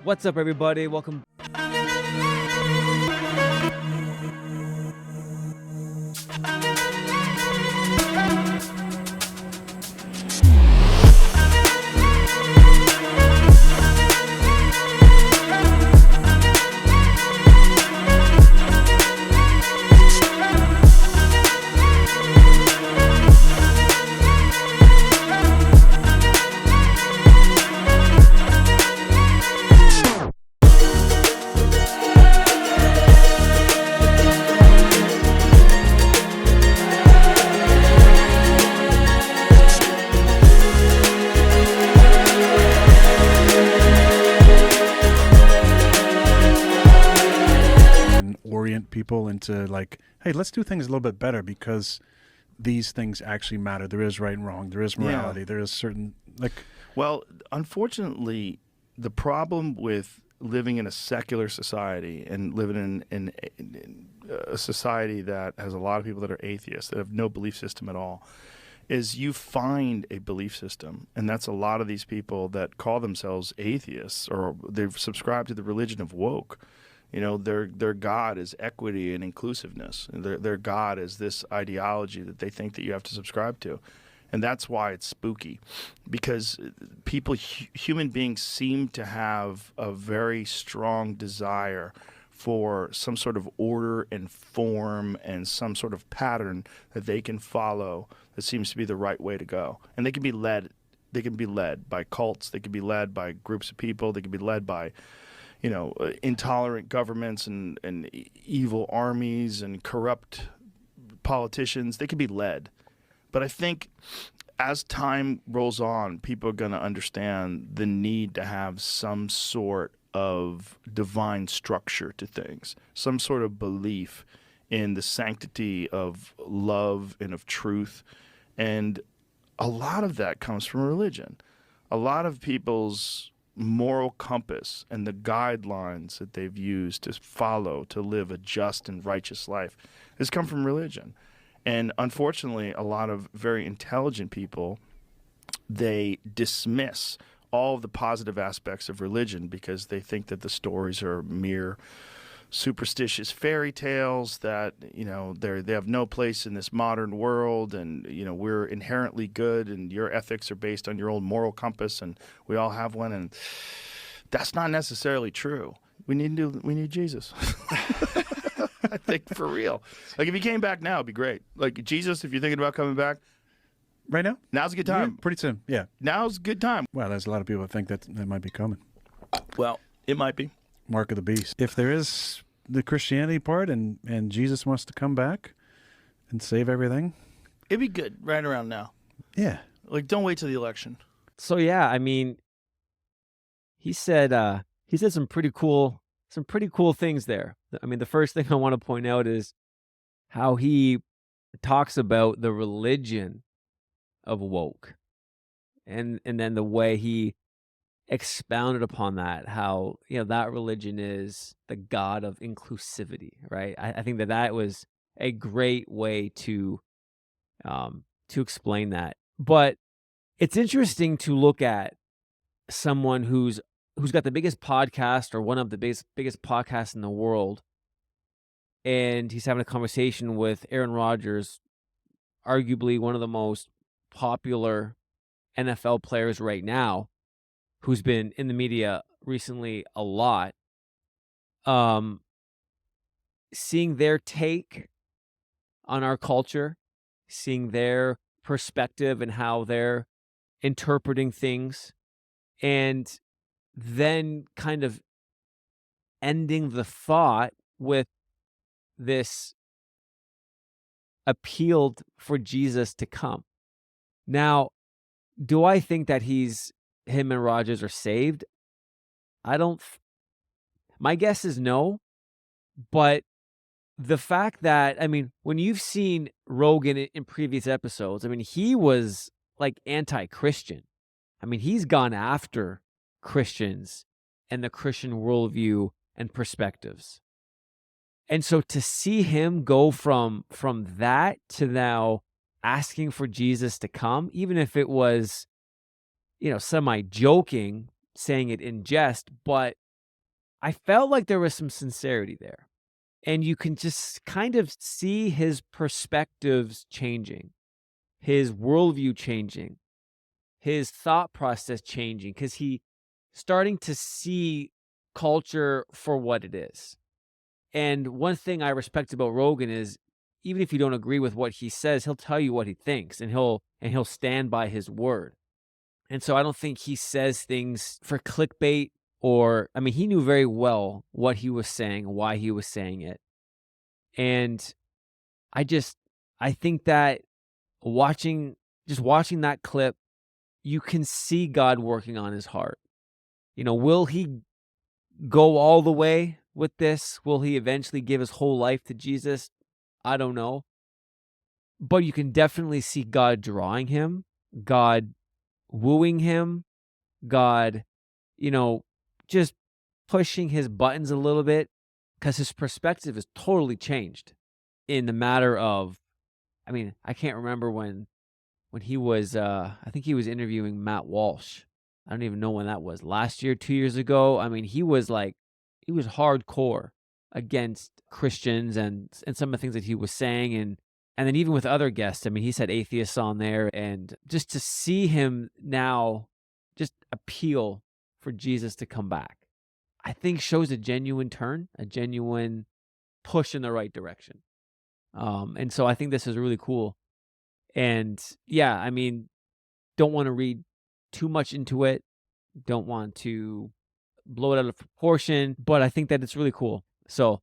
What's up, everybody? Welcome. Orient people into like, hey, let's do things a little bit better because these things actually matter. There is right and wrong. There is morality. Yeah. There is certain like. Well, unfortunately, the problem with living in a secular society and living in a society that has a lot of people that are atheists, that have no belief system at all, is you find a belief system. And that's a lot of these people that call themselves atheists, or they've subscribed to the religion of woke. You know, their God is equity and inclusiveness. Their God is this ideology that they think that you have to subscribe to. And that's why it's spooky, because people, human beings seem to have a very strong desire for some sort of order and form and some sort of pattern that they can follow that seems to be the right way to go. And they can be led by cults, they can be led by groups of people, they can be led by intolerant governments and evil armies and corrupt politicians. They can be led. But I think as time rolls on, people are going to understand the need to have some sort of divine structure to things, some sort of belief in the sanctity of love and of truth. And a lot of that comes from religion. A lot of people's moral compass and the guidelines that they've used to follow to live a just and righteous life has come from religion. And unfortunately, a lot of very intelligent people, they dismiss all of the positive aspects of religion because they think that the stories are mere superstitious fairy tales, that they have no place in this modern world, and we're inherently good and your ethics are based on your own moral compass and we all have one. And that's not necessarily true. We need Jesus. I think, for real. Like, if he came back now, it'd be great. Like, Jesus, if you're thinking about coming back Right now? now's a good time. Yeah, pretty soon. Yeah. Now's a good time. Well, there's a lot of people that think that might be coming. Well, it might be. Mark of the beast. If there is the Christianity part and Jesus wants to come back and save everything. It'd be good right around now. Yeah. Like, don't wait till the election. So yeah, I mean, he said some pretty cool things there. I mean, the first thing I want to point out is how he talks about the religion of woke, and then the way he expounded upon that, how that religion is the God of inclusivity, right? I think that was a great way to explain that. But it's interesting to look at someone who's got the biggest podcast, or one of the biggest podcasts in the world, and he's having a conversation with Aaron Rodgers, arguably one of the most popular NFL players right now, who's been in the media recently a lot. Seeing their take on our culture, seeing their perspective and how they're interpreting things, and then kind of ending the thought with this appeal for Jesus to come. Now, do I think that him and Rodgers are saved? My guess is no, but the fact that, I mean, when you've seen Rogan in previous episodes, I mean, he was like anti-Christian. I mean, he's gone after Christians and the Christian worldview and perspectives. And so to see him go from that to now asking for Jesus to come, even if it was, semi-joking, saying it in jest, but I felt like there was some sincerity there. And you can just kind of see his perspectives changing, his worldview changing, his thought process changing, because he starting to see culture for what it is. And one thing I respect about Rogan is even if you don't agree with what he says, he'll tell you what he thinks, and he'll stand by his word. And so I don't think he says things for clickbait, or I mean, he knew very well what he was saying, why he was saying it. And I think that watching that clip, you can see God working on his heart. Will he go all the way with this? Will he eventually give his whole life to Jesus? I don't know. But you can definitely see God drawing him, God wooing him, God, just pushing his buttons a little bit, because his perspective is totally changed in the matter of, I mean, I can't remember when he was, I think he was interviewing Matt Walsh. I don't even know when that was. Last year, 2 years ago. I mean, he was hardcore against Christians and some of the things that he was saying. And then even with other guests, I mean, he said atheists on there. And just to see him now just appeal for Jesus to come back, I think shows a genuine turn, a genuine push in the right direction. And so I think this is really cool. And yeah, I mean, don't want to read too much into it. Don't want to blow it out of proportion, but I think that it's really cool. So